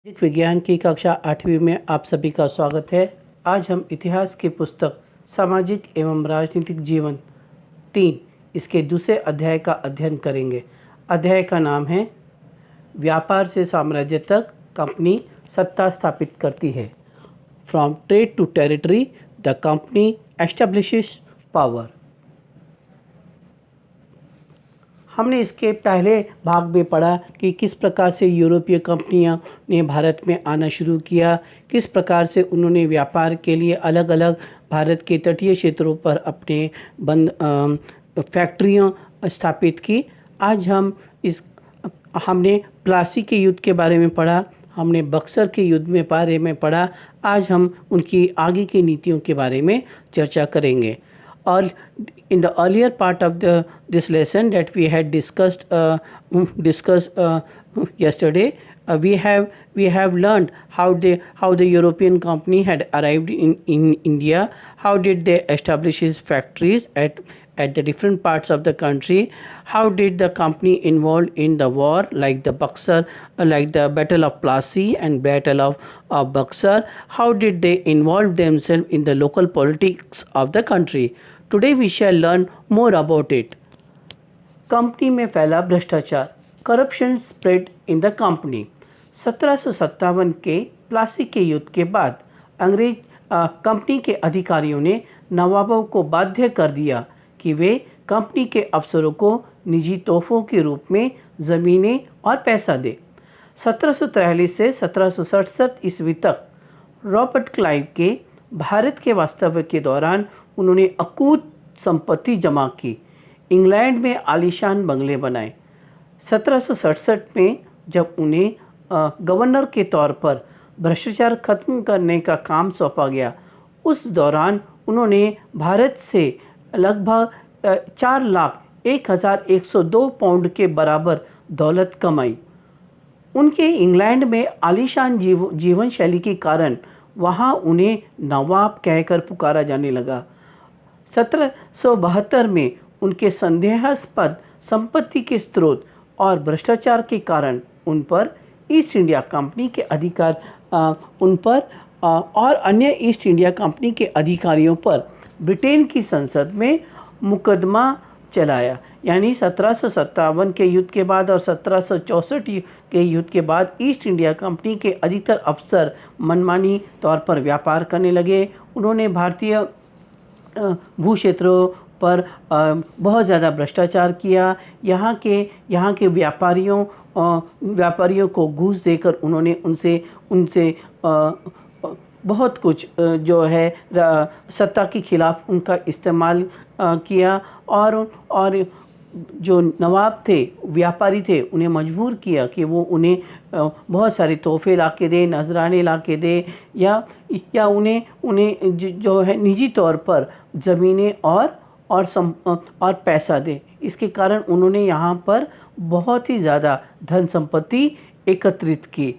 सामाजिक विज्ञान की कक्षा 8वीं में आप सभी का स्वागत है। आज हम इतिहास की पुस्तक सामाजिक एवं राजनीतिक जीवन 3 इसके दूसरे अध्याय का अध्ययन करेंगे। अध्याय का नाम है व्यापार से साम्राज्य तक कंपनी सत्ता स्थापित करती है। From trade to territory the company establishes power. हमने इसके पहले भाग में पढ़ा कि किस प्रकार से यूरोपीय कंपनियां ने भारत में आना शुरू किया, किस प्रकार से उन्होंने व्यापार के लिए अलग अलग भारत के तटीय क्षेत्रों पर अपने फैक्ट्रियां स्थापित की। आज हमने प्लासी के युद्ध के बारे में पढ़ा, हमने बक्सर के युद्ध में बारे में पढ़ा। आज हम उनकी आगे की नीतियों के बारे में चर्चा करेंगे। और in the earlier part of this lesson that we had discussed yesterday, we have learned how the European company had arrived in India. How did they establish its factories at the different parts of the country? How did the company involved in the war, like the Buxar, like the Battle of Plassey and Battle of Buxar? How did they involve themselves in the local politics of the country? Today we shall learn more about it. Company में फैला भ्रष्टाचार, corruption spread in the company. 1757 के प्लासी के युद्ध के बाद अंग्रेज company के अधिकारियों ने नवाबों को बाध्य कर दिया कि वे कंपनी के अफसरों को निजी तोहफों के रूप में ज़मीनें और पैसा दे। 1743 से 1767 ईस्वी तक रॉबर्ट क्लाइव के भारत के वास्तव्य के दौरान उन्होंने अकूत संपत्ति जमा की, इंग्लैंड में आलीशान बंगले बनाए। 1767 में जब उन्हें गवर्नर के तौर पर भ्रष्टाचार खत्म करने का काम सौंपा गया, उस दौरान उन्होंने भारत से लगभग 4,01,102 पाउंड के बराबर दौलत कमाई। उनके इंग्लैंड में आलीशान जीवन शैली के कारण वहाँ उन्हें नवाब कहकर पुकारा जाने लगा। 1772 में उनके संदेहास्पद संपत्ति के स्रोत और भ्रष्टाचार के कारण उन पर ईस्ट इंडिया कंपनी के अधिकार और अन्य ईस्ट इंडिया कंपनी के अधिकारियों पर ब्रिटेन की संसद में मुकदमा चलाया। यानी 1757 के युद्ध के बाद और 1764 के युद्ध के बाद ईस्ट इंडिया कंपनी के अधिकतर अफसर मनमानी तौर पर व्यापार करने लगे। उन्होंने भारतीय भू क्षेत्रों पर बहुत ज़्यादा भ्रष्टाचार किया। यहाँ के व्यापारियों को घूस देकर उन्होंने उनसे बहुत कुछ जो है सत्ता के खिलाफ उनका इस्तेमाल किया और जो नवाब थे, व्यापारी थे, उन्हें मजबूर किया कि वो उन्हें बहुत सारे तोहफे ला के दे, नजराने ला के दे या उन्हें जो है निजी तौर पर ज़मीनें और पैसा दे। इसके कारण उन्होंने यहाँ पर बहुत ही ज़्यादा धन संपत्ति एकत्रित की।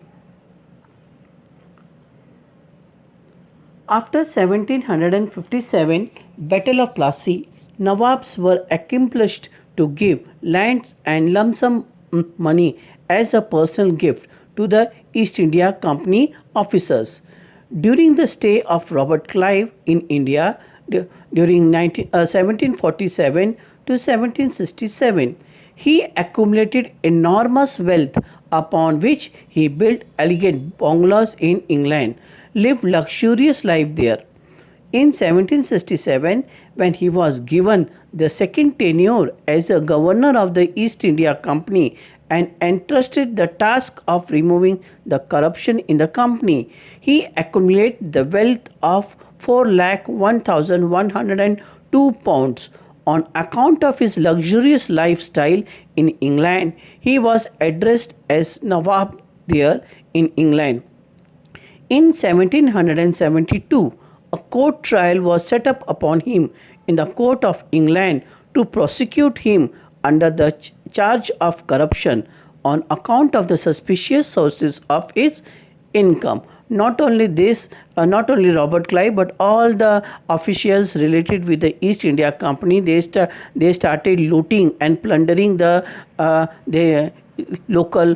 After 1757 Battle of Plassey, Nawabs were accomplished to give lands and lump sum money as a personal gift to the East India Company officers. During the stay of Robert Clive in India during 1747 to 1767, he accumulated enormous wealth upon which he built elegant bungalows in England, lived luxurious life there. In 1767, when he was given the second tenure as a governor of the East India Company and entrusted the task of removing the corruption in the company, he accumulated the wealth of 4,01,102 pounds. On account of his luxurious lifestyle in England, he was addressed as Nawab there in England. In 1772, a court trial was set up upon him in the court of England to prosecute him under the charge of corruption on account of the suspicious sources of his income. Not only Robert Clive, but all the officials related with the East India Company, they started looting and plundering the local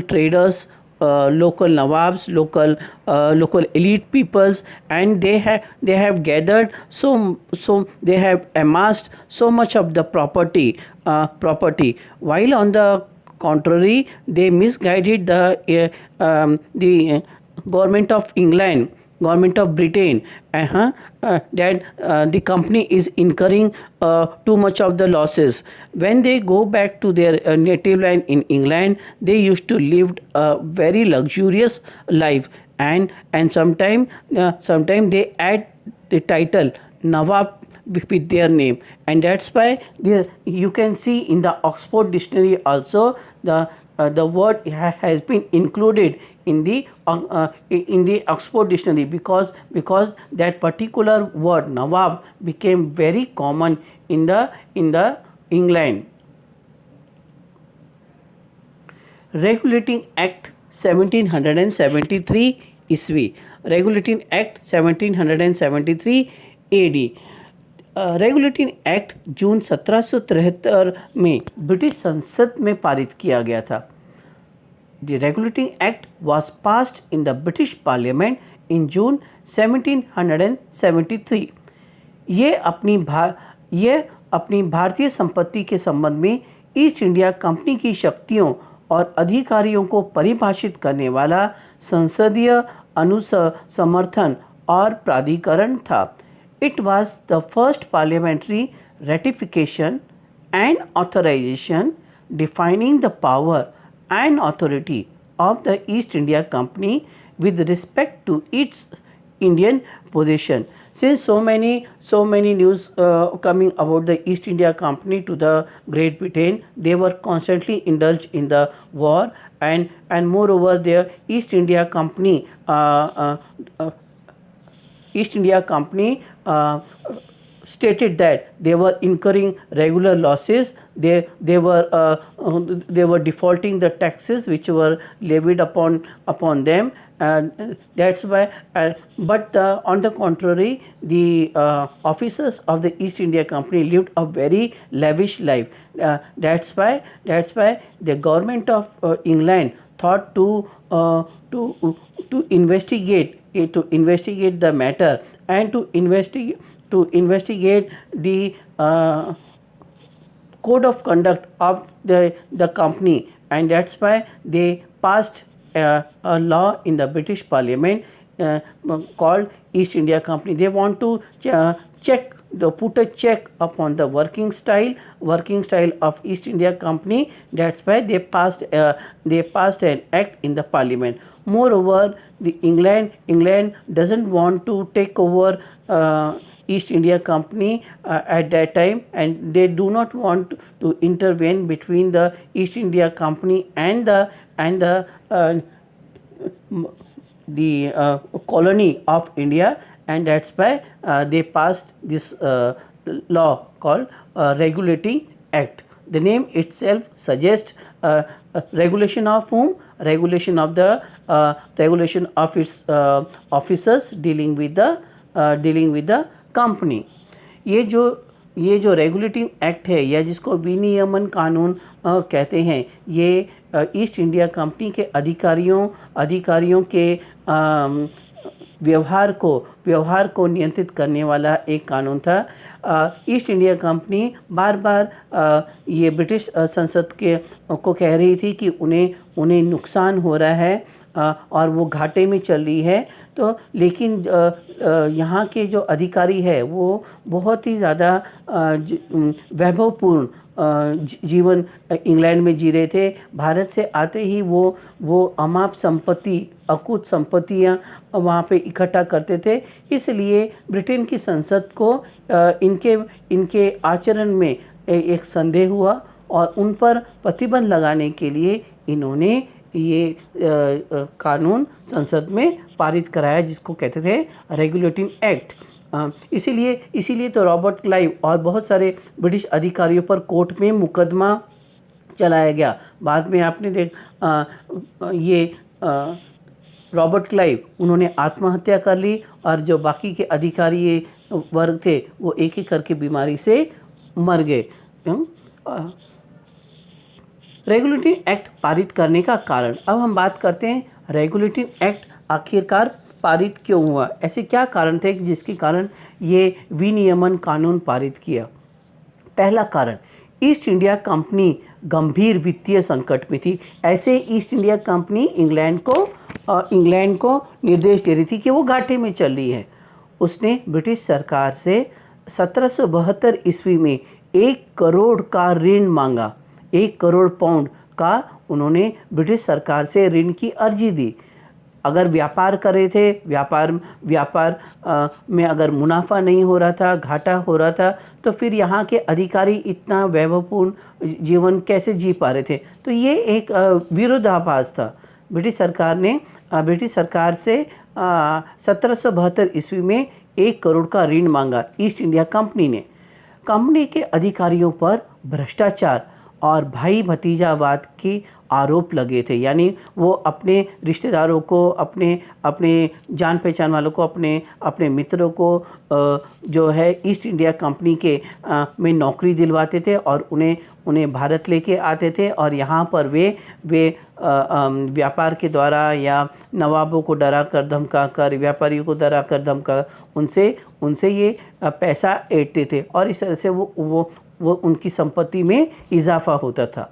traders local nawabs, local elite peoples, and they have gathered, so they have amassed so much of the property, while on the contrary they misguided the government of England, government of Britain, that the company is incurring too much of the losses. When they go back to their native land in England, they used to live a very luxurious life, and sometime they add the title Nawab with their name, and that's why you can see in the Oxford dictionary also the word has been included in the Oxford dictionary, because that particular word Nawab became very common in the England. Regulating Act 1773 ईस्वी, Regulating Act 1773 AD. Regulating act जून 1773 में British संसद में पारित किया गया था. The regulating act was passed in the British Parliament in June 1773. ये अपनी भारतीय संपत्ति के संबंध में ईस्ट इंडिया कंपनी की शक्तियों और अधिकारियों को परिभाषित करने वाला संसदीय अनुसमर्थन और प्राधिकरण था. It was the first parliamentary ratification and authorization defining the power and authority of the East India Company with respect to its Indian possession. Since so many news coming about the East India Company to the Great Britain, they were constantly indulged in the war, and moreover, the East India Company stated that they were incurring regular losses. They were defaulting the taxes which were levied upon them, and that's why. But on the contrary, the officers of the East India Company lived a very lavish life. That's why the government of England thought to investigate the matter, and to investigate the code of conduct of the company, and that's why they passed a law in the British Parliament called East India Company. They want to put a check upon the working style of East India Company. That's why they passed an act in the Parliament. Moreover, the England doesn't want to take over East India Company at that time, and they do not want to intervene between the East India Company and the colony of India, and that's why they passed this law called Regulating Act. The name itself suggests regulation of whom? Regulation of its officers dealing with the company. ये जो regulating act है, या जिसको विनियमन कानून कहते हैं, ये ईस्ट इंडिया कंपनी के अधिकारियों के व्यवहार को नियंत्रित करने वाला एक कानून था. ईस्ट इंडिया कंपनी बार बार ये ब्रिटिश संसद को कह रही थी कि उन्हें नुकसान हो रहा है और वो घाटे में चल रही है. तो लेकिन यहाँ के जो अधिकारी है वो बहुत ही ज़्यादा वैभवपूर्ण जीवन इंग्लैंड में जी रहे थे. भारत से आते ही वो अमाप संपत्ति, अकूत संपत्तियाँ वहाँ पे इकट्ठा करते थे. इसलिए ब्रिटेन की संसद को इनके आचरण में एक संदेह हुआ, और उन पर प्रतिबंध लगाने के लिए इन्होंने ये कानून संसद में पारित कराया, जिसको कहते थे रेगुलेटिंग एक्ट. इसीलिए तो रॉबर्ट क्लाइव और बहुत सारे ब्रिटिश अधिकारियों पर कोर्ट में मुकदमा चलाया गया. बाद में आपने ये रॉबर्ट क्लाइव, उन्होंने आत्महत्या कर ली, और जो बाकी के अधिकारी वर्ग थे वो एक एक करके बीमारी से मर गए. रेगुलेटरी एक्ट पारित करने का कारण। अब हम बात करते हैं रेगुलेटरी एक्ट आखिरकार पारित क्यों हुआ, ऐसे क्या कारण थे जिसके कारण ये विनियमन कानून पारित किया। पहला कारण, ईस्ट इंडिया कंपनी गंभीर वित्तीय संकट में थी। ऐसे ईस्ट इंडिया कंपनी इंग्लैंड को निर्देश दे रही थी कि वो घाटे में चल रही है। उसने ब्रिटिश सरकार से 1772 ईस्वी में 1 करोड़ का ऋण मांगा। 1 करोड़ पाउंड का उन्होंने ब्रिटिश सरकार से ऋण की अर्जी दी। अगर व्यापार कर रहे थे, व्यापार में अगर मुनाफा नहीं हो रहा था, घाटा हो रहा था, तो फिर यहाँ के अधिकारी इतना वैभवपूर्ण जीवन कैसे जी पा रहे थे। तो ये एक विरोधाभास था। ब्रिटिश सरकार से 1772 ईस्वी में 1 करोड़ का ऋण मांगा ईस्ट इंडिया कंपनी ने। कंपनी के अधिकारियों पर भ्रष्टाचार और भाई भतीजावाद के आरोप लगे थे, यानी वो अपने रिश्तेदारों को, अपने जान पहचान वालों को, अपने मित्रों को जो है ईस्ट इंडिया कंपनी के में नौकरी दिलवाते थे और उन्हें भारत लेके आते थे और यहाँ पर वे व्यापार के द्वारा या नवाबों को डरा कर धमका कर, व्यापारियों को डरा कर धमका उनसे ये पैसा ऐंठते थे और इस तरह से वो उनकी संपत्ति में इजाफा होता था।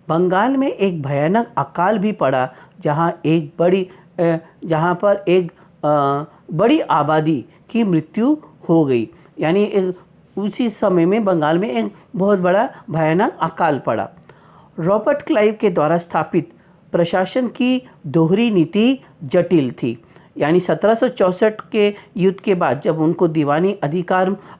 बंगाल में एक भयानक अकाल भी पड़ा, जहाँ पर एक बड़ी आबादी की मृत्यु हो गई। यानी उसी समय में बंगाल में एक बहुत बड़ा भयानक अकाल पड़ा। रॉबर्ट क्लाइव के द्वारा स्थापित प्रशासन की दोहरी नीति जटिल थी। यानी 1764 के युद्ध के बाद जब उनको दीवानी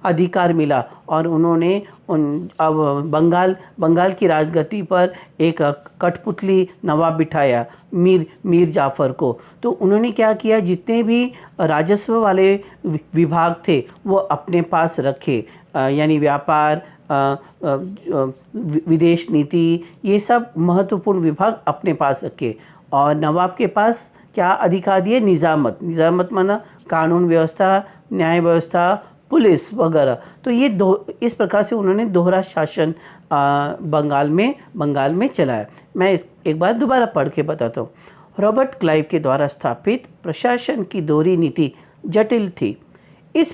अधिकार मिला और उन्होंने अब बंगाल की राजगद्दी पर एक कठपुतली नवाब बिठाया, मीर जाफ़र को, तो उन्होंने क्या किया, जितने भी राजस्व वाले विभाग थे वो अपने पास रखे। यानी व्यापार, विदेश नीति, ये सब महत्वपूर्ण विभाग अपने पास रखे और नवाब के पास क्या अधिकार दिए, निजामत माना कानून व्यवस्था, न्याय व्यवस्था, पुलिस वगैरह। तो ये इस प्रकार से उन्होंने दोहरा शासन बंगाल में चलाया। मैं एक बार दोबारा पढ़ के बताता हूँ। रॉबर्ट क्लाइव के द्वारा स्थापित प्रशासन की दोहरी नीति जटिल थी। इस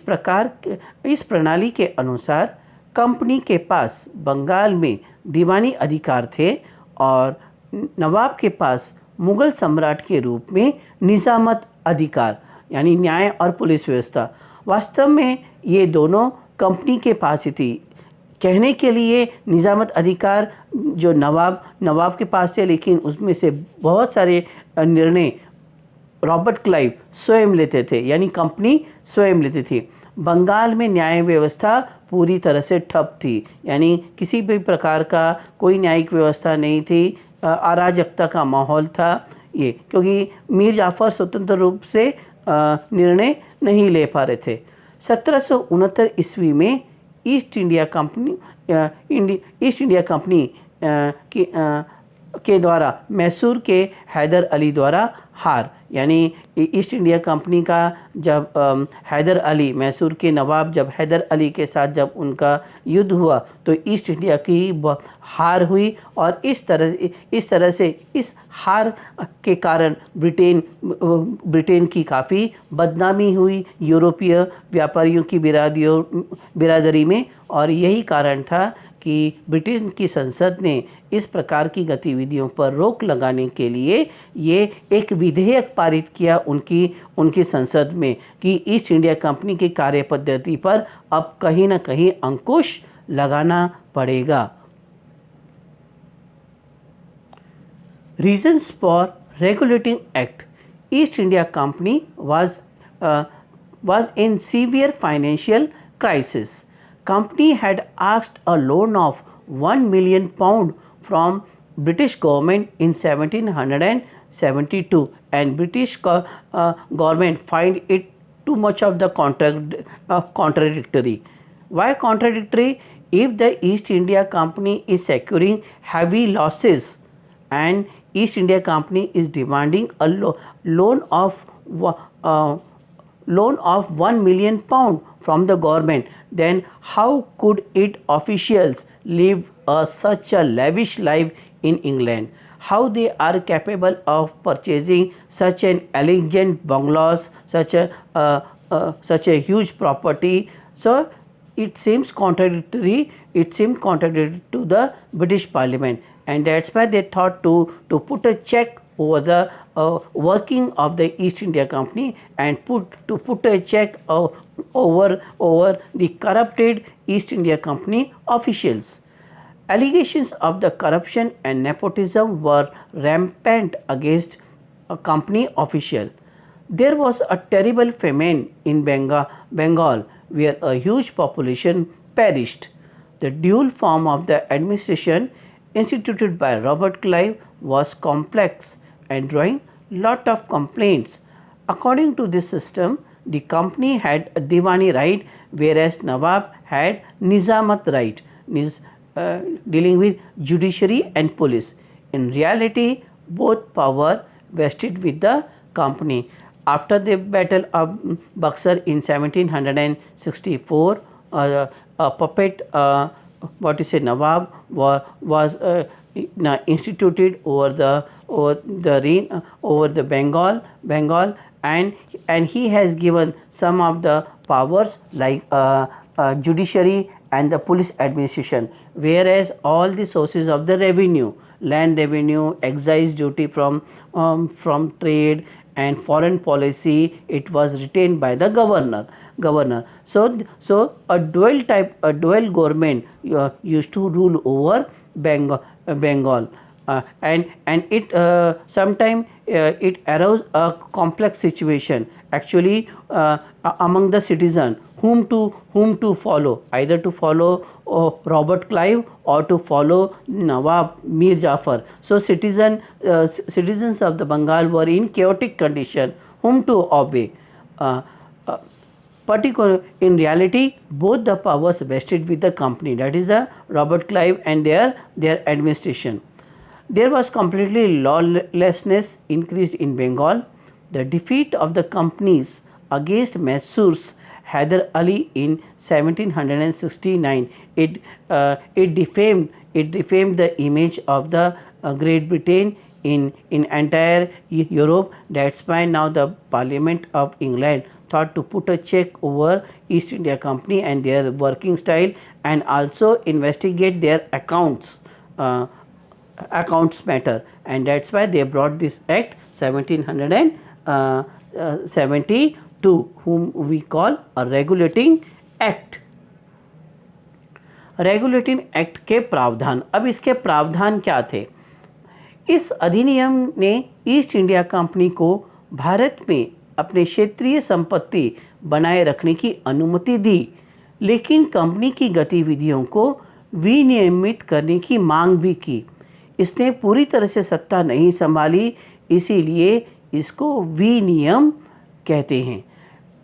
प्रणाली के अनुसार कंपनी के पास बंगाल में दीवानी अधिकार थे और नवाब के पास मुगल सम्राट के रूप में निजामत अधिकार, यानी न्याय और पुलिस व्यवस्था। वास्तव में ये दोनों कंपनी के पास ही थी। कहने के लिए निजामत अधिकार जो नवाब के पास थे, लेकिन उसमें से बहुत सारे निर्णय रॉबर्ट क्लाइव स्वयं लेते थे, यानी कंपनी स्वयं लेती थी। बंगाल में न्याय व्यवस्था पूरी तरह से ठप थी, यानी किसी भी प्रकार का कोई न्यायिक व्यवस्था नहीं थी। अराजकता का माहौल था ये, क्योंकि मीर जाफ़र स्वतंत्र रूप से निर्णय नहीं ले पा रहे थे। 1769 ईस्वी में ईस्ट इंडिया कंपनी के द्वारा मैसूर के हैदर अली द्वारा हार, यानी ईस्ट इंडिया कंपनी का जब हैदर अली, मैसूर के नवाब जब हैदर अली के साथ जब उनका युद्ध हुआ तो ईस्ट इंडिया की हार हुई और इस तरह से इस हार के कारण ब्रिटेन की काफ़ी बदनामी हुई यूरोपीय व्यापारियों की बिरादरी में। और यही कारण था कि ब्रिटेन की संसद ने इस प्रकार की गतिविधियों पर रोक लगाने के लिए ये एक विधेयक पारित किया उनकी संसद में कि ईस्ट इंडिया कंपनी की कार्यपद्धति पर अब कहीं ना कहीं अंकुश लगाना पड़ेगा। Reasons for regulating act. East India Company was in severe financial crisis. Company had asked a loan of £1 million from British government in 1772, and British government find it too much of the contradictory. Why contradictory? If the East India Company is securing heavy losses and East India Company is demanding a loan of £1 million from the government, then how could its officials live such a lavish life in England. How they are capable of purchasing such an elegant bungalows, such a huge property. So it seems contradictory. It seemed contradictory to the British Parliament, and that's why they thought to put a check over the working of the East India Company, and put a check over the corrupted East India Company officials. Allegations of the corruption and nepotism were rampant against a company official. There was a terrible famine in Bengal where a huge population perished. The dual form of the administration instituted by Robert Clive was complex and drawing lot of complaints. According to this system, the company had a Diwani right, whereas Nawab had Nizamat right, dealing with judiciary and police. In reality, both power vested with the company. After the Battle of Buxar in 1764, a puppet, Nawab was instituted over the Bengal, and he has given some of the powers like judiciary and the police administration, whereas all the sources of the revenue, land revenue, excise duty from trade and foreign policy, it was retained by the governor. So a dual government used to rule over Bengal, and it sometimes it arose a complex situation actually among the citizen, whom to follow, either to follow Robert Clive or to follow Nawab Mir Jafar. So citizens of the Bengal were in chaotic condition, whom to obey. Uh, uh, Particular in reality, both the powers vested with the company, that is the Robert Clive and their administration. There was completely lawlessness increased in Bengal. The defeat of the companies against Mysore's Hyder Ali in 1769, it defamed the image of the Great Britain in entire Europe. That's why now the Parliament of England thought to put a check over East India Company and their working style, and also investigate their accounts matter, and that's why they brought this act 1772, whom we call a regulating act. Regulating act के प्रावधान, अब इसके प्रावधान क्या थे? इस अधिनियम ने ईस्ट इंडिया कंपनी को भारत में अपने क्षेत्रीय संपत्ति बनाए रखने की अनुमति दी, लेकिन कंपनी की गतिविधियों को विनियमित करने की मांग भी की। इसने पूरी तरह से सत्ता नहीं संभाली, इसीलिए इसको विनियम कहते हैं।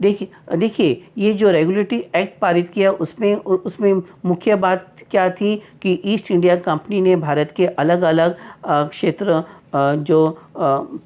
देखिए ये जो रेगुलेटरी एक्ट पारित किया, उसमें मुख्य बात क्या थी कि ईस्ट इंडिया कंपनी ने भारत के अलग अलग क्षेत्र जो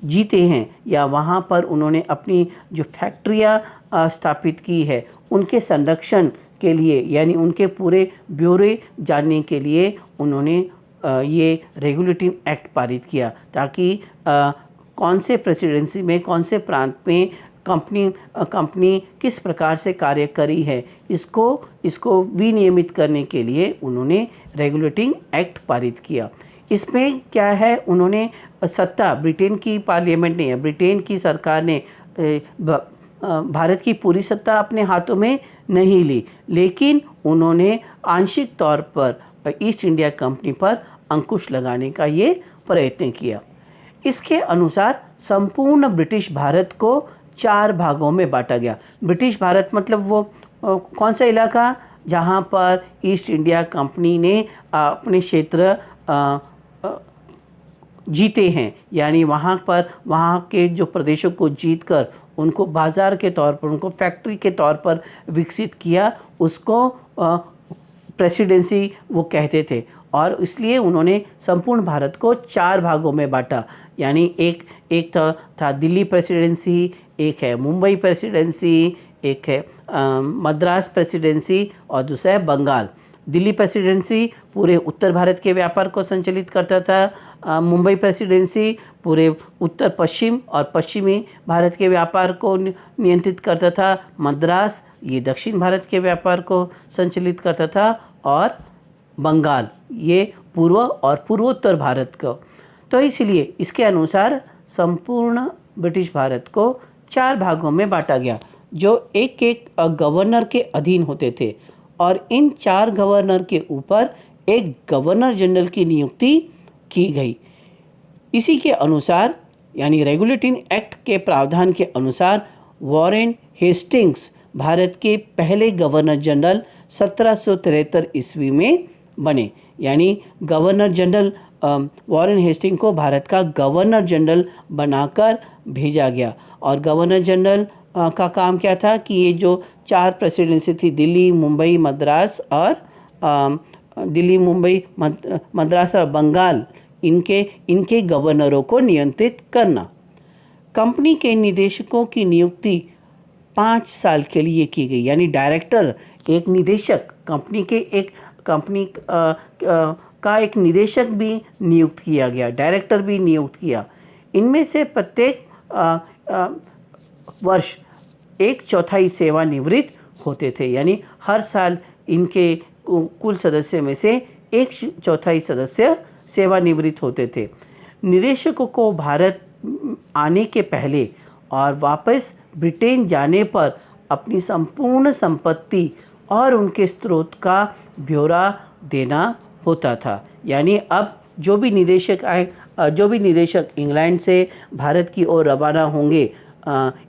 जीते हैं, या वहाँ पर उन्होंने अपनी जो फैक्ट्रियाँ स्थापित की है, उनके संरक्षण के लिए, यानी उनके पूरे ब्यौरे जानने के लिए उन्होंने ये रेगुलेटिंग एक्ट पारित किया, ताकि कौन से प्रेसिडेंसी में, कौन से प्रांत में कंपनी किस प्रकार से कार्य करी है, इसको विनियमित करने के लिए उन्होंने रेगुलेटिंग एक्ट पारित किया। इसमें क्या है, उन्होंने सत्ता ब्रिटेन की पार्लियामेंट ने, ब्रिटेन की सरकार ने भारत की पूरी सत्ता अपने हाथों में नहीं ली, लेकिन उन्होंने आंशिक तौर पर ईस्ट इंडिया कंपनी पर अंकुश लगाने का ये प्रयत्न किया। इसके अनुसार संपूर्ण ब्रिटिश भारत को 4 भागों में बांटा गया। ब्रिटिश भारत मतलब वो कौन सा इलाका जहाँ पर ईस्ट इंडिया कंपनी ने अपने क्षेत्र जीते हैं, यानी वहाँ के जो प्रदेशों को जीतकर उनको बाज़ार के तौर पर, उनको फैक्ट्री के तौर पर विकसित किया, उसको प्रेसिडेंसी वो कहते थे। और इसलिए उन्होंने संपूर्ण भारत को 4 भागों में बांटा, यानी एक था दिल्ली प्रेसिडेंसी, एक है मुंबई प्रेसिडेंसी, एक है मद्रास प्रेसिडेंसी, और दूसरा है बंगाल। दिल्ली प्रेसिडेंसी पूरे उत्तर भारत के व्यापार को संचालित करता था। मुंबई प्रेसिडेंसी पूरे उत्तर पश्चिम और पश्चिमी भारत के व्यापार को नियंत्रित करता था। मद्रास ये दक्षिण भारत के व्यापार को संचालित करता था, और बंगाल ये पूर्व और पूर्वोत्तर भारत को। तो इसलिए इसके अनुसार संपूर्ण ब्रिटिश भारत को 4 भागों में बांटा गया, जो एक एक गवर्नर के अधीन होते थे, और इन 4 गवर्नर के ऊपर एक गवर्नर जनरल की नियुक्ति की गई। इसी के अनुसार यानी रेगुलेटिंग एक्ट के प्रावधान के अनुसार वॉरेन हेस्टिंग्स भारत के पहले गवर्नर जनरल 1773 ईस्वी में बने। यानी गवर्नर जनरल वॉरेन हेस्टिंग को भारत का गवर्नर जनरल बनाकर भेजा गया। और गवर्नर जनरल का काम क्या था कि ये जो 4 प्रेसिडेंसी थी, दिल्ली, मुंबई, मद्रास और दिल्ली, मुंबई, मद्रास और बंगाल, इनके गवर्नरों को नियंत्रित करना। कंपनी के निदेशकों की नियुक्ति 5 साल के लिए की गई। यानी डायरेक्टर, एक निदेशक, कंपनी का एक निदेशक भी नियुक्त किया गया, डायरेक्टर भी नियुक्त किया। इनमें से प्रत्येक वर्ष 1/4 सेवानिवृत्त होते थे। यानी हर साल इनके कुल सदस्य में से 1/4 सदस्य सेवानिवृत्त होते थे। निदेशकों को भारत आने के पहले और वापस ब्रिटेन जाने पर अपनी संपूर्ण संपत्ति और उनके स्रोत का ब्यौरा देना होता था। यानी अब जो भी निदेशक इंग्लैंड से भारत की ओर रवाना होंगे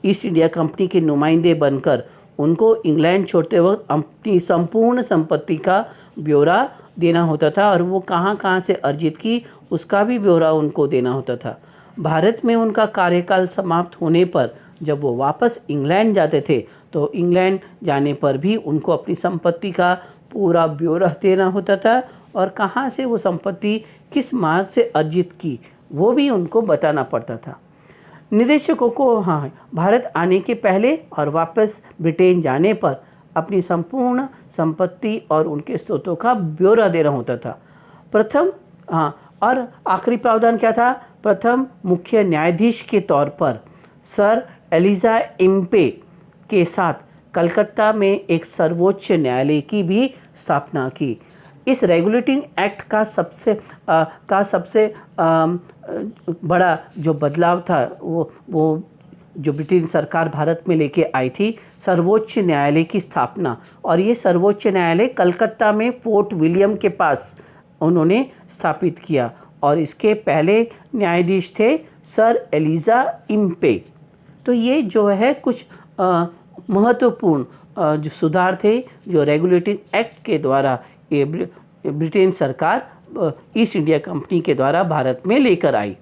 ईस्ट इंडिया कंपनी के नुमाइंदे बनकर, उनको इंग्लैंड छोड़ते वक्त अपनी संपूर्ण संपत्ति का ब्यौरा देना होता था, और वो कहाँ कहाँ से अर्जित की उसका भी ब्यौरा उनको देना होता था। भारत में उनका कार्यकाल समाप्त होने पर जब वो वापस इंग्लैंड जाते थे, तो इंग्लैंड जाने पर भी उनको अपनी संपत्ति का पूरा ब्यौरा देना होता था, और कहाँ से वो संपत्ति किस मार्ग से अर्जित की वो भी उनको बताना पड़ता था। निदेशकों को भारत आने के पहले और वापस ब्रिटेन जाने पर अपनी संपूर्ण संपत्ति और उनके स्रोतों का ब्यौरा देना होता था। प्रथम और आखिरी प्रावधान क्या था? प्रथम मुख्य न्यायाधीश के तौर पर सर एलिजा इम्पे के साथ कलकत्ता में एक सर्वोच्च न्यायालय की भी स्थापना की। इस रेगुलेटिंग एक्ट का सबसे बड़ा जो बदलाव था वो जो ब्रिटेन सरकार भारत में लेके आई थी, सर्वोच्च न्यायालय की स्थापना। और ये सर्वोच्च न्यायालय कलकत्ता में फोर्ट विलियम के पास उन्होंने स्थापित किया, और इसके पहले न्यायाधीश थे सर एलिजा इम्पे। तो ये जो है कुछ महत्वपूर्ण जो सुधार थे जो रेगुलेटिंग एक्ट के द्वारा ये ब्रिटेन सरकार ईस्ट इंडिया कंपनी के द्वारा भारत में लेकर आई।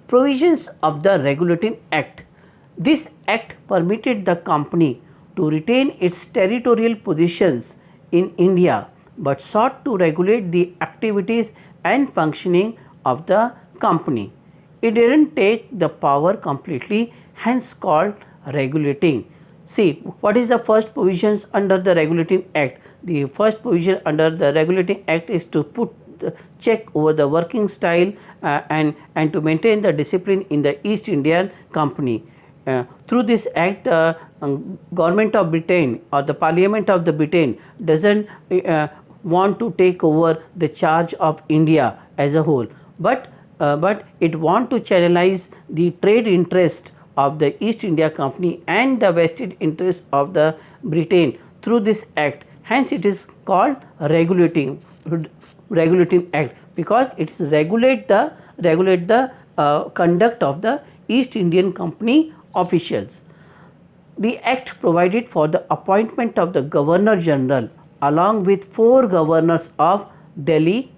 Provisions of the Regulating Act. This act permitted the company to retain its territorial positions in India but sought to regulate the activities and functioning of the company. It didn't take the power completely, hence called regulating. See, what is the first provisions under the Regulating Act? The first provision under the Regulating Act is to put check over the working style and to maintain the discipline in the East Indian Company. Through this act, government of Britain or the Parliament of the Britain doesn't want to take over the charge of India as a whole, but it want to channelize the trade interest of the East India Company and the vested interest of the Britain through this act. Hence, it is called regulating act, because it is regulate the conduct of the East Indian Company officials. The act provided for the appointment of the Governor General along with 4 governors of Delhi,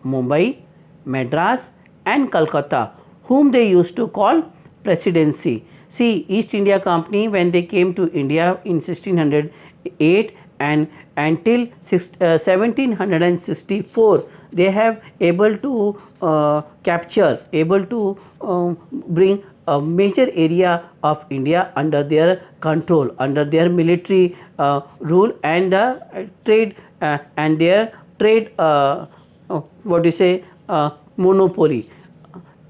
Mumbai, Madras and Calcutta, whom they used to call presidency. See, East India Company, when they came to India in 1608 and until 1764, they have able to bring a major area of India under their control, under their military rule, and trade and their trade, what do you say, monopoly.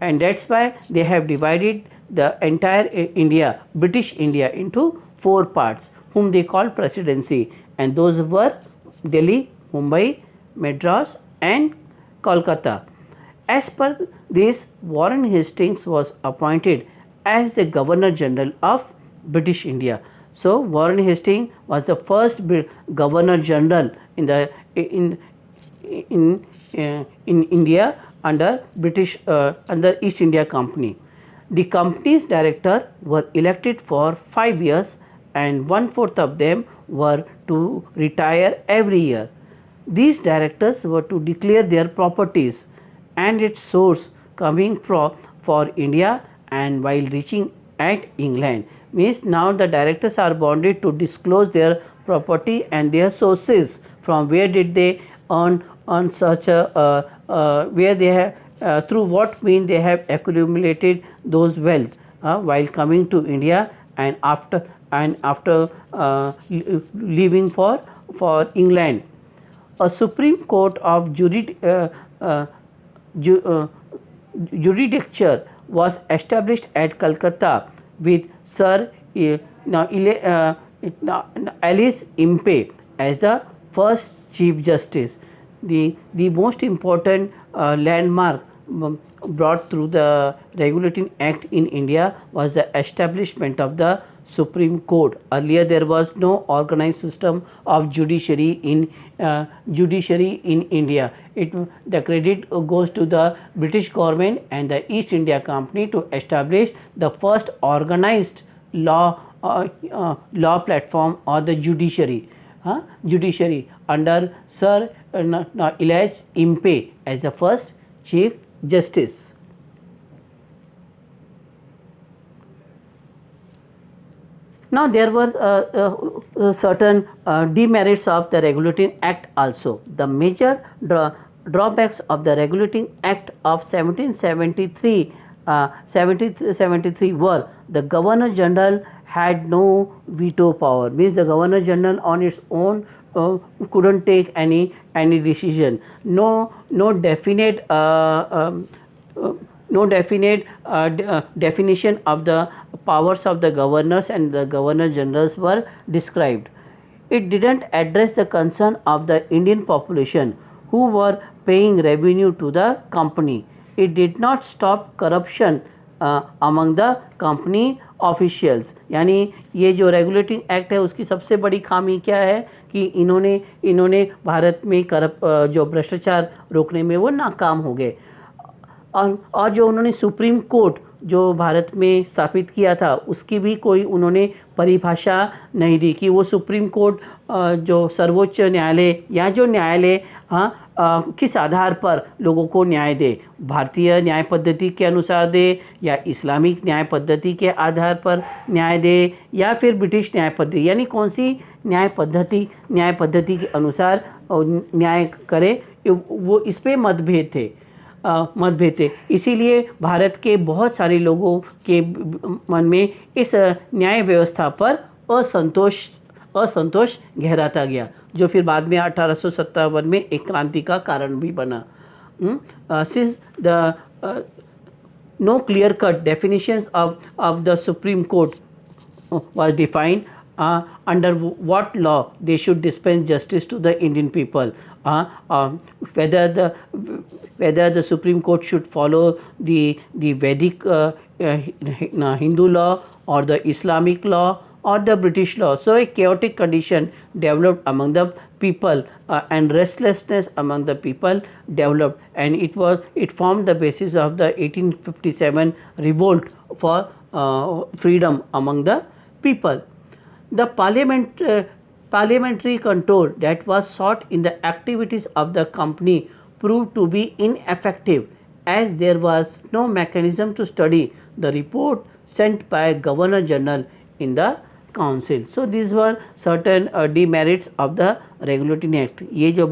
And that's why they have divided the entire India, British India, into four parts, whom they call presidency, and those were Delhi, Mumbai, Madras, and Kolkata. As per this, Warren Hastings was appointed as the Governor General of British India. So Warren Hastings was the first Governor General in in India under under East India Company. The company's directors were elected for 5 years, and one-fourth of them were to retire every year. These directors were to declare their properties and its source coming from for India, and while reaching at England, means now the directors are bounded to disclose their property and their sources, from where did they earn such a where they have through what means they have accumulated those wealth while coming to India, and after leaving for England. A Supreme Court of uh, ju- uh, jurisdiction was established at Calcutta with Sir Alice Impey as the first Chief Justice. The most important landmark brought through the Regulating Act in India was the establishment of the Supreme Court. Earlier, there was no organized system of judiciary in India. The credit goes to the British government and the East India Company to establish the first organized law platform, or the judiciary under Sir Elias Impey as the first Chief Justice. Now there were certain demerits of the Regulating Act also. The major drawbacks of the Regulating Act of 1773 were: the Governor General had no veto power, means the Governor General on its own couldn't take any decision. No definite definition of the powers of the governors and the governor generals were described. It didn't address the concern of the Indian population who were paying revenue to the company. It did not stop corruption among the company officials. यानी ये जो regulating act है उसकी सबसे बड़ी खामी क्या है कि इन्होंने भारत में जो भ्रष्टाचार रोकने में वो नाकाम हो गए. और जो उन्होंने सुप्रीम कोर्ट जो भारत में स्थापित किया था उसकी भी कोई उन्होंने परिभाषा नहीं दी कि वो सुप्रीम कोर्ट जो सर्वोच्च न्यायालय या जो न्यायालय किस आधार पर लोगों को न्याय दे, भारतीय न्याय पद्धति के अनुसार दे या इस्लामिक न्याय पद्धति के आधार पर न्याय दे या फिर ब्रिटिश न्याय पद्धति, यानी कौन सी न्याय पद्धति के अनुसार न्याय करे, वो इस पे मतभेद थे. इसीलिए भारत के बहुत सारे लोगों के मन में इस न्याय व्यवस्था पर असंतोष गहराता गया, जो फिर बाद में 1857 में एक क्रांति का कारण भी बना. Since the no clear cut definitions of the Supreme Court was defined under what law they should dispense justice to the Indian people, whether the Supreme Court should follow the Vedic Hindu law or the Islamic law or the British law. So a chaotic condition developed among the people and restlessness among the people developed, and it formed the basis of the 1857 revolt for freedom among the people. The parliamentary control that was sought in the activities of the company proved to be ineffective, as there was no mechanism to study the report sent by Governor General in the council. So these were certain demerits of the Regulating Act. ये जो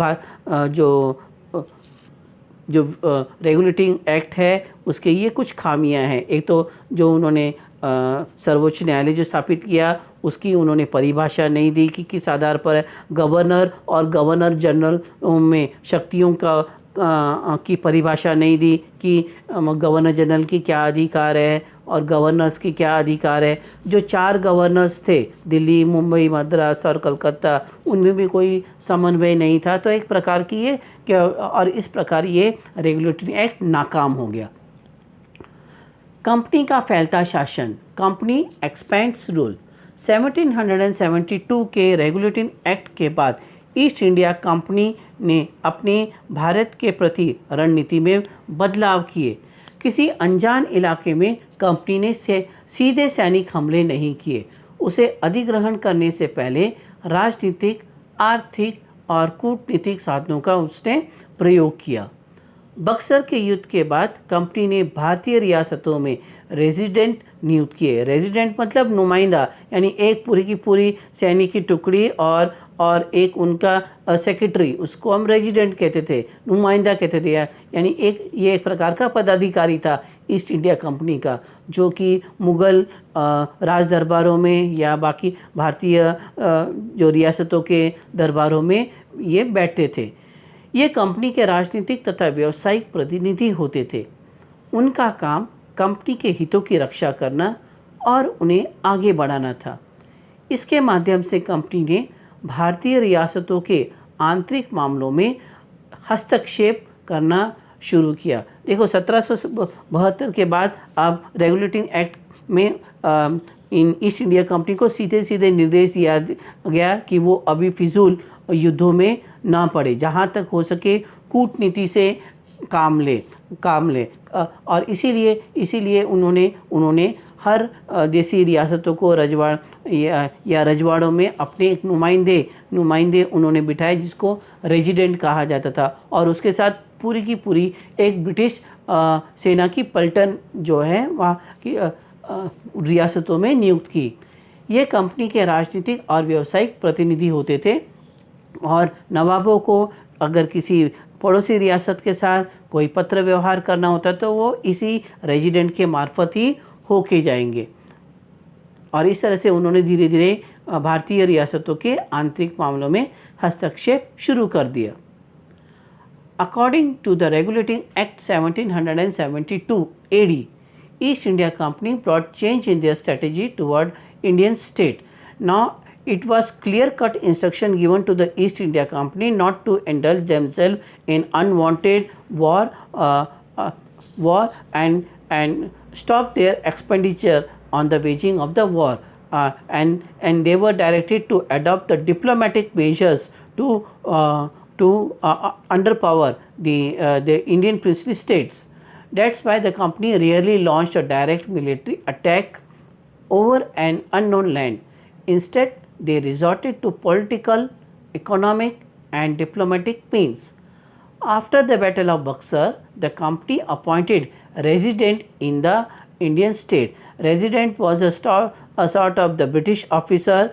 regulating act है उसके ये कुछ खामियां हैं. एक तो जो उन्होंने सर्वोच्च न्यायालय जो स्थापित किया उसकी उन्होंने परिभाषा नहीं दी कि किस आधार पर है। गवर्नर और गवर्नर जनरल में शक्तियों की परिभाषा नहीं दी कि गवर्नर जनरल की क्या अधिकार है और गवर्नर्स की क्या अधिकार है। जो 4 गवर्नर्स थे, दिल्ली, मुंबई, मद्रास और कलकत्ता, उनमें भी कोई समन्वय नहीं था। तो एक प्रकार की ये और इस प्रकार ये रेगुलेटरी एक्ट नाकाम हो गया। कंपनी का फैलता शासन, कंपनी एक्सपेंड्स रूल। 1772 के रेगुलेटिंग एक्ट के बाद ईस्ट इंडिया कंपनी ने अपने भारत के प्रति रणनीति में बदलाव किए। किसी अनजान इलाके में कंपनी ने सीधे सैनिक हमले नहीं किए। उसे अधिग्रहण करने से पहले राजनीतिक, आर्थिक और कूटनीतिक साधनों का उसने प्रयोग किया। बक्सर के युद्ध के बाद कंपनी ने भारतीय रियासतों में रेजिडेंट नियुक्त किए। रेजिडेंट मतलब नुमाइंदा, यानी एक पूरी की पूरी सैनिक की टुकड़ी और एक उनका सेक्रेटरी, उसको हम रेजिडेंट कहते थे, नुमाइंदा कहते थे। यानी ये एक प्रकार का पदाधिकारी था ईस्ट इंडिया कंपनी का, जो कि मुग़ल राज दरबारों में या बाकी भारतीय जो रियासतों के दरबारों में ये बैठते थे। ये कंपनी के राजनीतिक तथा व्यावसायिक प्रतिनिधि होते थे। उनका काम कंपनी के हितों की रक्षा करना और उन्हें आगे बढ़ाना था। इसके माध्यम से कंपनी ने भारतीय रियासतों के आंतरिक मामलों में हस्तक्षेप करना शुरू किया। देखो 1772 के बाद अब रेगुलेटिंग एक्ट में इन ईस्ट इंडिया कंपनी को सीधे सीधे निर्देश दिया गया कि वो अभी फिजूल युद्धों में ना पड़े, जहाँ तक हो सके कूटनीति से काम ले और इसीलिए उन्होंने हर देसी रियासतों को रजवाड़ों में अपने एक नुमाइंदे उन्होंने बिठाए, जिसको रेजिडेंट कहा जाता था, और उसके साथ पूरी की पूरी एक ब्रिटिश सेना की पलटन जो है वहाँ की रियासतों में नियुक्त की। ये कंपनी के राजनीतिक और व्यावसायिक प्रतिनिधि होते थे और नवाबों को अगर किसी पड़ोसी रियासत के साथ कोई पत्र व्यवहार करना होता तो वो इसी रेजिडेंट के मार्फत ही होके जाएंगे। और इस तरह से उन्होंने धीरे धीरे भारतीय रियासतों के आंतरिक मामलों में हस्तक्षेप शुरू कर दिया। According to the regulating act 1772 AD, East India Company brought change in their strategy toward Indian state. Now, it was clear-cut instruction given to the East India Company not to indulge themselves in unwanted war and stop their expenditure on the waging of the war. And they were directed to adopt the diplomatic measures to underpower the Indian princely states. That's why the company rarely launched a direct military attack over an unknown land. Instead, they resorted to political, economic and diplomatic means. After the Battle of Buxar, the company appointed resident in the Indian state. Resident was a sort of the British officer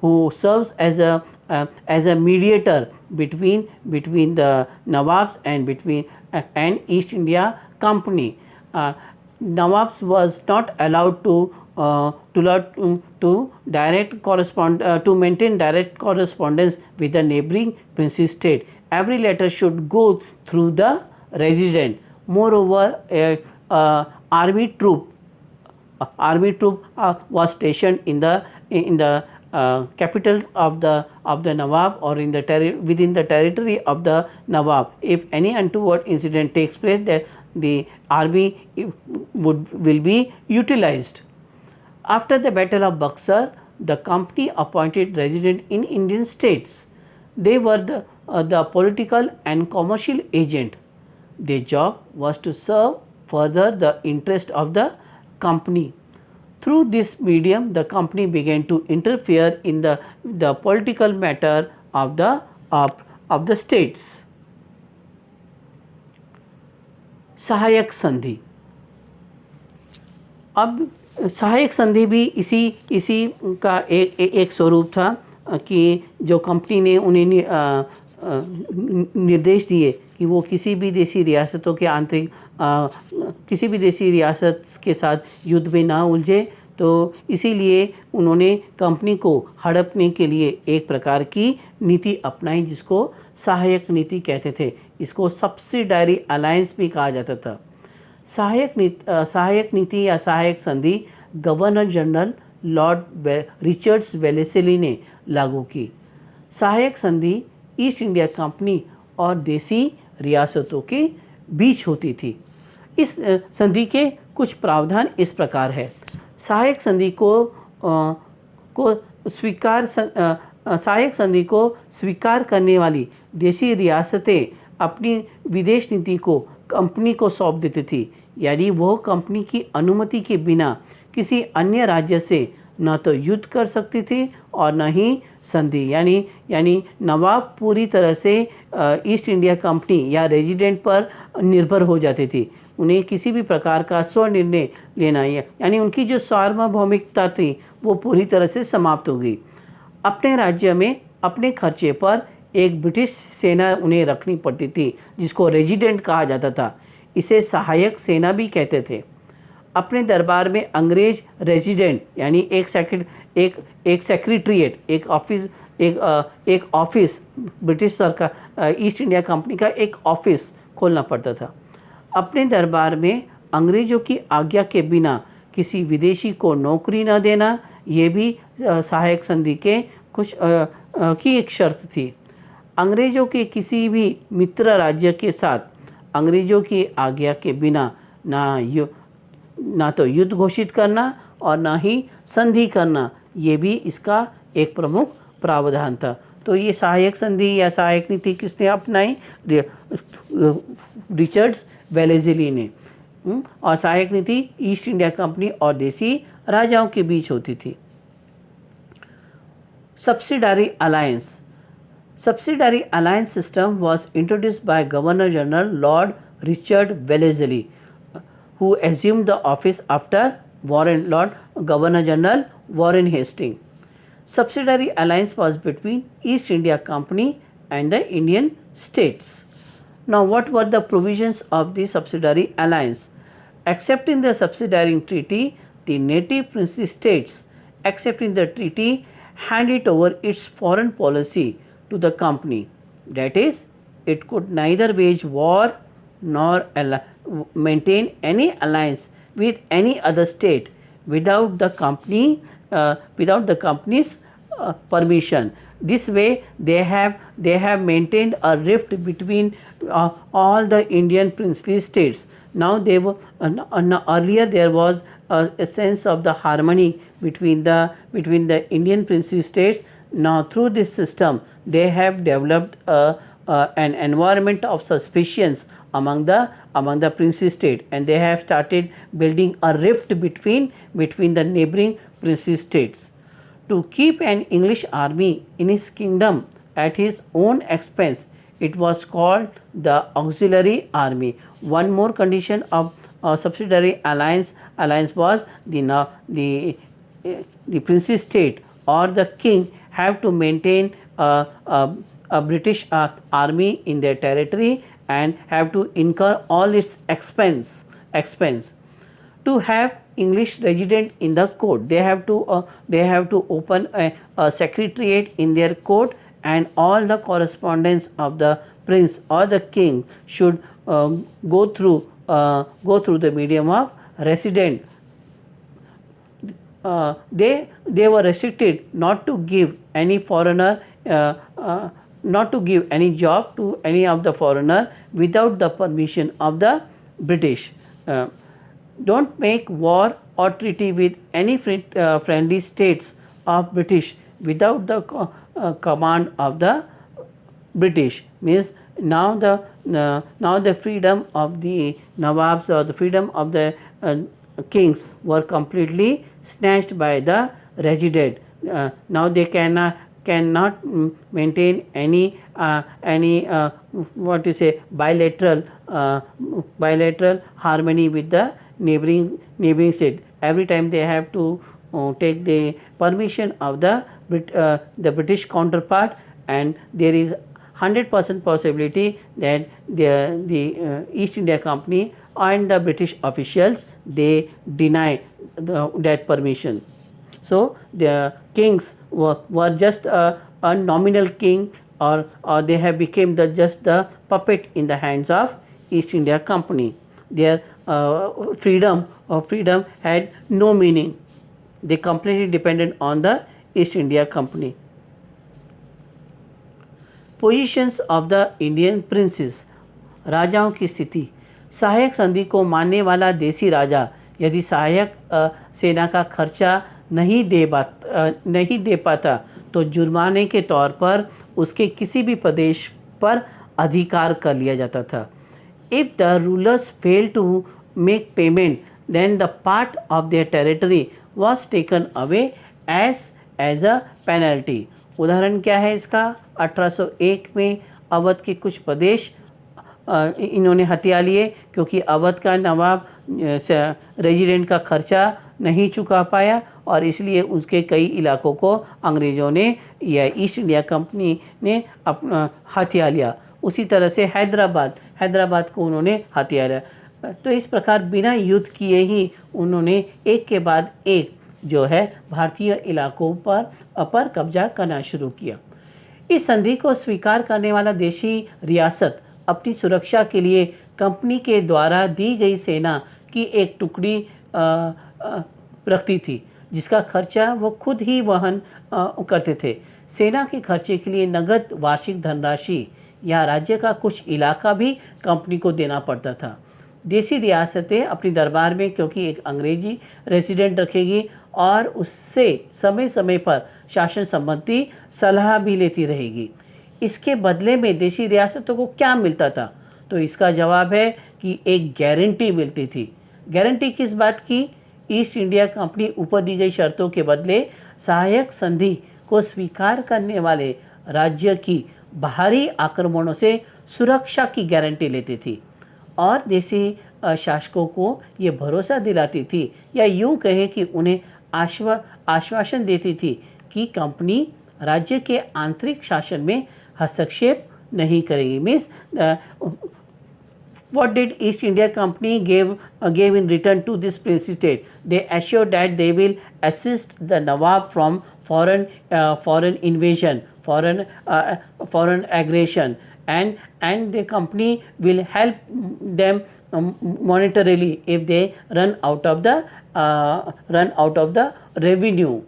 who serves as a mediator between the Nawabs and East India Company. Nawabs was not allowed to maintain direct correspondence with the neighboring princely state. Every letter should go through the resident. Moreover, army troop was stationed in the capital of the Nawab or within the territory of the Nawab. If any untoward incident takes place, the army will be utilized. After the Battle of Buxar, the company appointed residents in Indian states. They were the political and commercial agent. Their job was to serve further the interest of the company. Through this medium, the company began to interfere in the political matter of the states. सहायक संधि। अब सहायक संधि भी इसी का एक स्वरूप था कि जो कंपनी ने उन्हें निर्देश दिए कि वो किसी भी देशी रियासतों के आंतरिक किसी भी देशी रियासत के साथ युद्ध में ना उलझे। तो इसीलिए उन्होंने कंपनी को हड़पने के लिए एक प्रकार की नीति अपनाई जिसको सहायक नीति कहते थे। इसको सब्सिडायरी अलायंस भी कहा जाता था। सहायक नीति या सहायक संधि governor general Lord Richards Wellesley ने लागू की। सहायक संधि ईस्ट इंडिया कंपनी और देसी रियासतों के बीच होती थी। इस संधि के कुछ प्रावधान इस प्रकार है। सहायक संधि को सहायक संधि को स्वीकार करने वाली देशी रियासतें अपनी विदेश नीति को कंपनी को सौंप देती थी, यानी वो कंपनी की अनुमति के बिना किसी अन्य राज्य से न तो युद्ध कर सकती थी और न ही संधि यानी नवाब पूरी तरह से ईस्ट इंडिया कंपनी या रेजिडेंट पर निर्भर हो जाती थी। उन्हें किसी भी प्रकार का स्वनिर्णय लेना यानी उनकी जो सार्वभौमिकता थी वो पूरी तरह से समाप्त हो गई। अपने राज्य में अपने खर्चे पर एक ब्रिटिश सेना उन्हें रखनी पड़ती थी जिसको रेजिडेंट कहा जाता था। इसे सहायक सेना भी कहते थे। अपने दरबार में अंग्रेज रेजिडेंट यानी एक सेक्रेटरीट एक ऑफिस ब्रिटिश सरकार ईस्ट इंडिया कंपनी का एक ऑफिस खोलना पड़ता था। अपने दरबार में अंग्रेजों की आज्ञा के बिना किसी विदेशी को नौकरी न देना, ये भी सहायक संधि के की एक शर्त थी। अंग्रेजों के किसी भी मित्र राज्य के साथ अंग्रेजों की आज्ञा के बिना ना तो युद्ध घोषित करना और ना ही संधि करना, ये भी इसका एक प्रमुख प्रावधान था। तो ये सहायक संधि या सहायक नीति किसने अपनाई? रिचर्ड्स वेलेस्ली ने। और सहायक नीति ईस्ट इंडिया कंपनी और देसी राजाओं के बीच होती थी। Subsidiary alliance. Subsidiary alliance system was introduced by Governor General Lord Richard Wellesley, who assumed the office after Governor General Warren Hastings. Subsidiary alliance was between East India Company and the Indian states. Now, what were the provisions of the subsidiary alliance? Accepting the subsidiary treaty, the native princely states, accepting the treaty, handed over its foreign policy to the company. That is, it could neither wage war nor maintain any alliance with any other state without the company's permission. This way, they have maintained a rift between all the Indian princely states. Now they were earlier there was a sense of the harmony between the Indian princely states. Now through this system, they have developed an environment of suspicions among the princely state, and they have started building a rift between the neighboring princely states. To keep an English army in his kingdom at his own expense, it was called the auxiliary army. One more condition of subsidiary alliance was the princely state or the king have to maintain a British army in their territory and have to incur all its expense. To have English resident in the court, they have to open a secretariat in their court, and all the correspondence of the prince or the king should go through the medium of resident. They were restricted not to give any foreigner, not to give any job to any of the foreigner without the permission of the British. Don't make war or treaty with any friendly states of British without the command of the British. Means now the freedom of the Nawabs or the freedom of the kings were completely snatched by the resident. Now they cannot maintain any bilateral harmony with the neighboring state. Every time they have to take the permission of the British counterpart, and there is 100% possibility that the East India Company and the British officials, they deny that permission. So the kings were just a nominal king, or they have become just the puppet in the hands of East India Company. Their freedom had no meaning. They completely depended on the East India Company. Positions of the Indian princess, राजाओं की स्थिति। सहायक संधि को मानने वाला देसी राजा यदि सहायक सेना का खर्चा नहीं दे पाता तो जुर्माने के तौर पर उसके किसी भी प्रदेश पर अधिकार कर लिया जाता था। If the rulers fail to make payment then the part of their territory was taken away as a penalty. उदाहरण क्या है इसका? 1801 में अवध के कुछ प्रदेश इन्होंने हथिया लिए क्योंकि अवध का नवाब रेजिडेंट का खर्चा नहीं चुका पाया, और इसलिए उसके कई इलाकों को अंग्रेज़ों ने या ईस्ट इंडिया कंपनी ने अपना हथिया लिया। उसी तरह से हैदराबाद को उन्होंने हथिया लिया। तो इस प्रकार बिना युद्ध किए ही उन्होंने एक के बाद एक जो है भारतीय इलाकों पर कब्जा करना शुरू किया। इस संधि को स्वीकार करने वाला देशी रियासत अपनी सुरक्षा के लिए कंपनी के द्वारा दी गई सेना की एक टुकड़ी रखती थी, जिसका खर्चा वो खुद ही वहन करते थे। सेना के खर्चे के लिए नगद वार्षिक धनराशि या राज्य का कुछ इलाका भी कंपनी को देना पड़ता था। देशी रियासतें अपनी दरबार में क्योंकि एक अंग्रेजी रेजिडेंट रखेगी और उससे समय समय पर शासन संबंधी सलाह भी लेती रहेगी। इसके बदले में देशी रियासतों को क्या मिलता था? तो इसका जवाब है कि एक गारंटी मिलती थी। गारंटी किस बात की? ईस्ट इंडिया कंपनी ऊपर दी गई शर्तों के बदले सहायक संधि को स्वीकार करने वाले राज्य की बाहरी आक्रमणों से सुरक्षा की गारंटी लेती थी और देशी शासकों को ये भरोसा दिलाती थी, या यूँ कहें कि उन्हें आश्वासन देती थी कि कंपनी राज्य के आंतरिक शासन में हस्तक्षेप नहीं करेगी। Means what did East India Company gave in return to this prince state? They assured that they will assist the Nawab from foreign invasion, foreign aggression, and the company will help them monetarily if they run out of the revenue.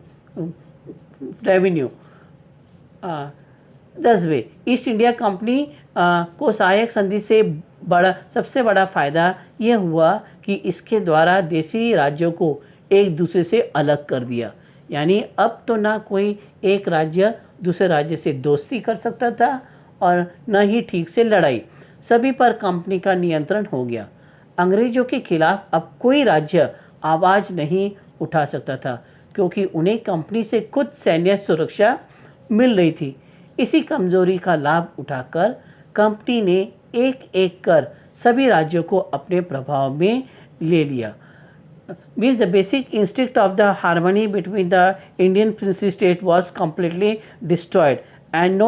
10वें, East India Company को सहायक संधि से सबसे बड़ा फ़ायदा ये हुआ कि इसके द्वारा देशी राज्यों को एक दूसरे से अलग कर दिया। यानी अब तो ना कोई एक राज्य दूसरे राज्य से दोस्ती कर सकता था और न ही ठीक से लड़ाई, सभी पर कंपनी का नियंत्रण हो गया। अंग्रेज़ों के खिलाफ अब कोई राज्य आवाज़ नहीं उठा सकता था क्योंकि उन्हें कंपनी से खुद सैन्य सुरक्षा मिल रही थी। इसी कमजोरी का लाभ उठाकर कंपनी ने एक एक कर सभी राज्यों को अपने प्रभाव में ले लिया। Means the basic instinct of the harmony between the Indian princely state was completely destroyed, and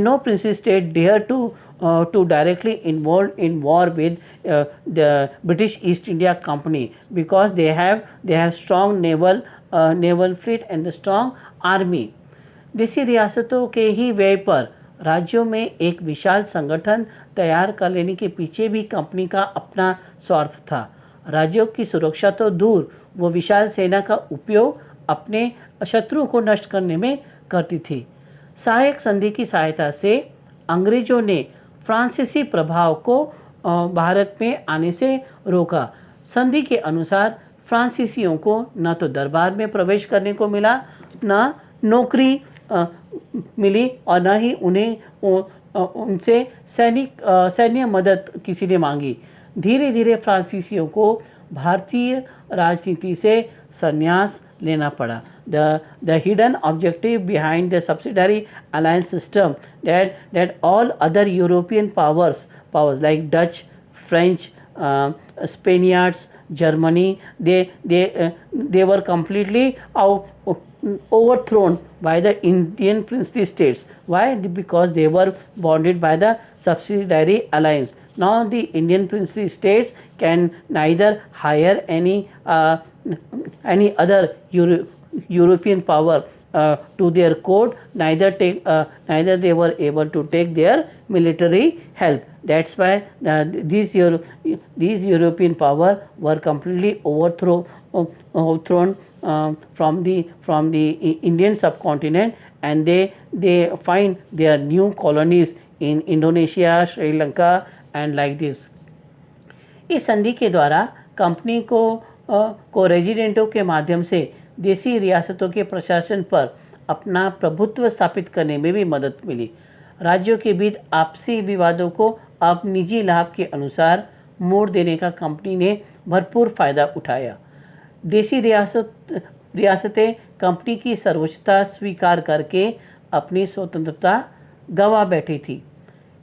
no princely state dared to directly involved in war with the British East India Company because they have strong naval fleet and the strong army. देशी रियासतों के ही व्यय पर राज्यों में एक विशाल संगठन तैयार कर लेने के पीछे भी कंपनी का अपना स्वार्थ था। राज्यों की सुरक्षा तो दूर, वो विशाल सेना का उपयोग अपने शत्रुओं को नष्ट करने में करती थी। सहायक संधि की सहायता से अंग्रेजों ने फ्रांसीसी प्रभाव को भारत में आने से रोका। संधि के अनुसार फ्रांसीसियों को न तो दरबार में प्रवेश करने को मिला, न नौकरी मिली और न ही उन्हें उनसे सैन्य मदद किसी ने मांगी। धीरे धीरे फ्रांसीसियों को भारतीय राजनीति से संन्यास लेना पड़ा। The hidden objective behind the subsidiary alliance system that all other European powers like Dutch, French, Spaniards Germany, they were completely overthrown by the Indian princely states. Why? Because they were bonded by the subsidiary alliance. Now the Indian princely states can neither hire any other European power to their court, neither they were able to take their military help. That's why these European power were completely overthrown from the Indian subcontinent, and they find their new colonies in Indonesia, Sri Lanka, and like this. इस संधि के द्वारा company को रेजिडेंटों के माध्यम से देसी रियासतों के प्रशासन पर अपना प्रभुत्व स्थापित करने में भी मदद मिली। राज्यों के बीच आपसी विवादों को अब निजी लाभ के अनुसार मोड़ देने का कंपनी ने भरपूर फायदा उठाया। देसी रियासतें कंपनी की सर्वोच्चता स्वीकार करके अपनी स्वतंत्रता गंवा बैठी थी।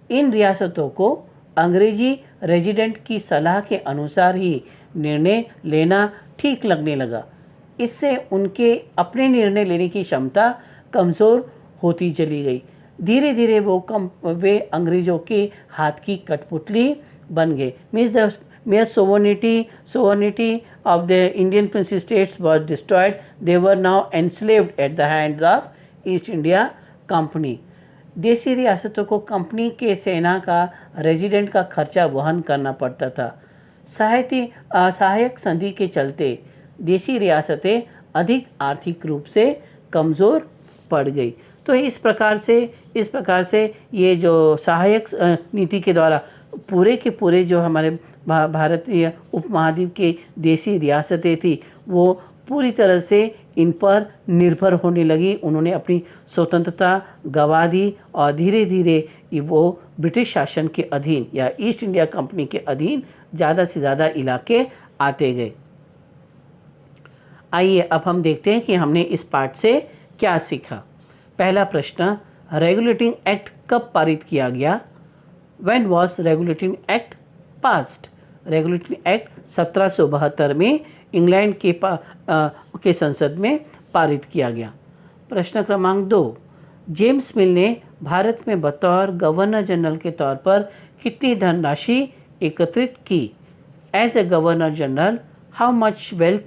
इन रियासतों को अंग्रेजी रेजिडेंट की सलाह के अनुसार ही निर्णय लेना ठीक लगने लगा। इससे उनके अपने निर्णय लेने की क्षमता कमज़ोर होती चली गई। धीरे धीरे वे अंग्रेज़ों के हाथ की कठपुतली बन गए। Means the mere sovereignty of the Indian princely states was destroyed. They were now enslaved at the hands of East India Company. देसी रियासतों को कंपनी के सेना का रेजिडेंट का खर्चा वहन करना पड़ता था। सहायक संधि के चलते देसी रियासतें अधिक आर्थिक रूप से कमज़ोर पड़ गई। तो इस प्रकार से ये जो सहायक नीति के द्वारा पूरे के पूरे जो हमारे भारतीय उपमहाद्वीप के देसी रियासतें थी वो पूरी तरह से इन पर निर्भर होने लगी। उन्होंने अपनी स्वतंत्रता गंवा दी और धीरे धीरे वो ब्रिटिश शासन के अधीन या ईस्ट इंडिया कंपनी के अधीन ज़्यादा से ज़्यादा इलाके आते गए। आइए अब हम देखते हैं कि हमने इस पाठ से क्या सीखा। पहला प्रश्न, रेगुलेटिंग एक्ट कब पारित किया गया? When was regulating act passed? Regulating act 1772 में इंग्लैंड के संसद में पारित किया गया। प्रश्न क्रमांक 2, जेम्स मिल ने भारत में बतौर गवर्नर जनरल के तौर पर कितनी धनराशि एकत्रित की? As a governor general, how much wealth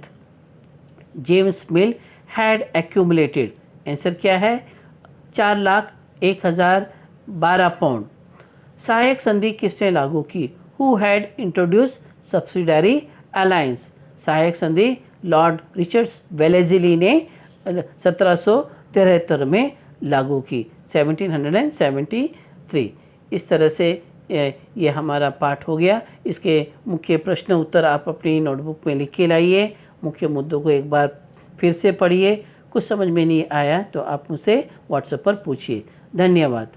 James Mill had accumulated? Answer क्या है? 4,01,012 पाउंड। सहायक संधि किसने लागू की? Who had introduce subsidiary alliance? सहायक संधि लॉर्ड रिचर्ड्स वेलेज़ली ने 1773 में लागू की, 1773। इस तरह से ये हमारा पाठ हो गया। इसके मुख्य प्रश्न उत्तर आप अपनी नोटबुक में लिख के लाइए। मुख्य मुद्दों को एक बार फिर से पढ़िए। कुछ समझ में नहीं आया तो आप मुझसे व्हाट्सएप पर पूछिए। धन्यवाद।